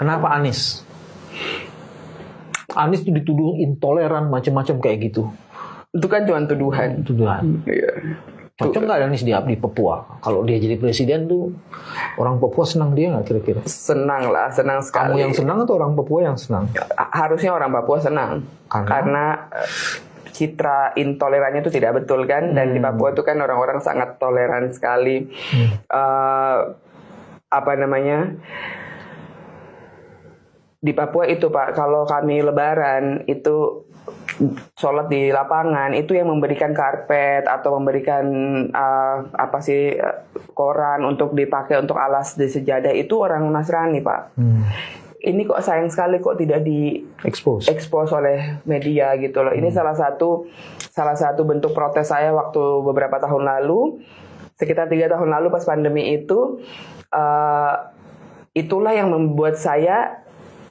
Kenapa Anies? Anies itu dituduh intoleran macam-macam kayak gitu. Itu kan cuma tuduhan. Iya. Cocok nggak Anies di Papua? Kalau dia jadi presiden tuh orang Papua senang dia nggak kira-kira? Senang lah, senang sekali. Kamu yang senang atau orang Papua yang senang? Harusnya orang Papua senang. Karena citra intolerannya itu tidak betul kan. Dan di Papua itu kan orang-orang sangat toleran sekali. Di Papua itu Pak, kalau kami lebaran itu sholat di lapangan, itu yang memberikan karpet atau memberikan koran untuk dipakai untuk alas di sejadah itu orang Nasrani Pak. Ini kok sayang sekali kok tidak di expose oleh media gitu loh. Ini salah satu bentuk protes saya waktu beberapa tahun lalu, sekitar 3 tahun lalu pas pandemi itu, itulah yang membuat saya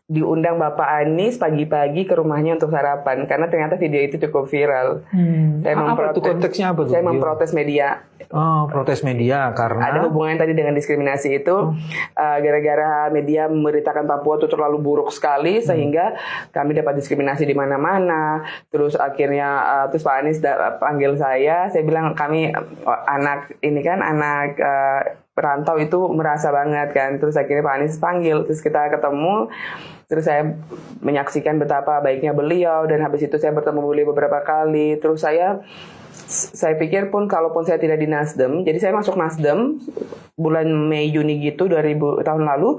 diundang Bapak Anies pagi-pagi ke rumahnya untuk sarapan karena ternyata video itu cukup viral. Konteksnya apa tuh? Saya memprotes media. Oh, protes media karena ada hubungannya tadi dengan diskriminasi itu. Gara-gara media memberitakan Papua itu terlalu buruk sekali sehingga kami dapat diskriminasi di mana-mana. Terus akhirnya terus Pak Anies panggil saya bilang kami anak perantau itu merasa banget kan. Terus akhirnya Pak Anies panggil, terus kita ketemu, terus saya menyaksikan betapa baiknya beliau, dan habis itu saya bertemu beliau beberapa kali. Terus saya pikir pun kalaupun saya tidak di Nasdem, jadi saya masuk Nasdem bulan Mei Juni gitu 2000 tahun lalu.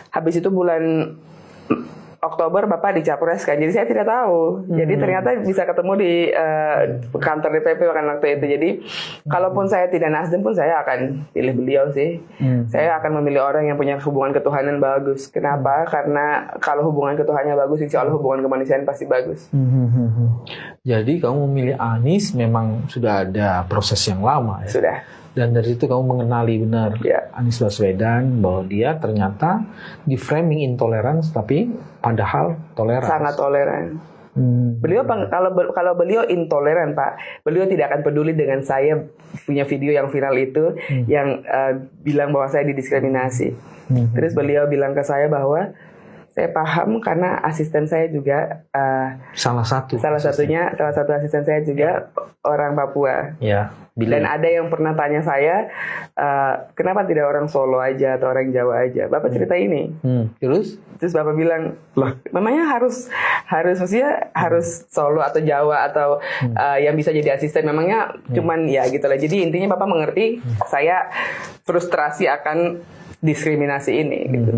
Habis itu bulan Oktober Bapak di Capres kan, jadi saya tidak tahu. Jadi ternyata bisa ketemu di kantor DPP kan waktu itu. Jadi kalaupun saya tidak Nasdem pun saya akan pilih beliau sih. Saya akan memilih orang yang punya hubungan ketuhanan bagus. Kenapa? Karena kalau hubungan ketuhanannya bagus, insya Allah hubungan kemanusiaan pasti bagus. Jadi kamu memilih Anies memang sudah ada proses yang lama ya? Sudah. Dan dari itu kamu mengenali benar Anies Baswedan bahwa dia ternyata di framing intoleransi tapi padahal toleran. Sangat toleran. Beliau kalau beliau intoleran Pak, beliau tidak akan peduli dengan saya punya video yang viral itu yang bilang bahwa saya didiskriminasi. Terus beliau bilang ke saya bahwa saya paham karena asisten saya juga salah satu asisten saya juga orang Papua. Ya. Dan ada yang pernah tanya saya, kenapa tidak orang Solo aja atau orang Jawa aja? Bapak cerita ini. Terus Bapak bilang, loh, memangnya harus Solo atau Jawa atau yang bisa jadi asisten? Memangnya cuman ya gitulah. Jadi intinya Bapak mengerti saya frustrasi akan diskriminasi ini gitu.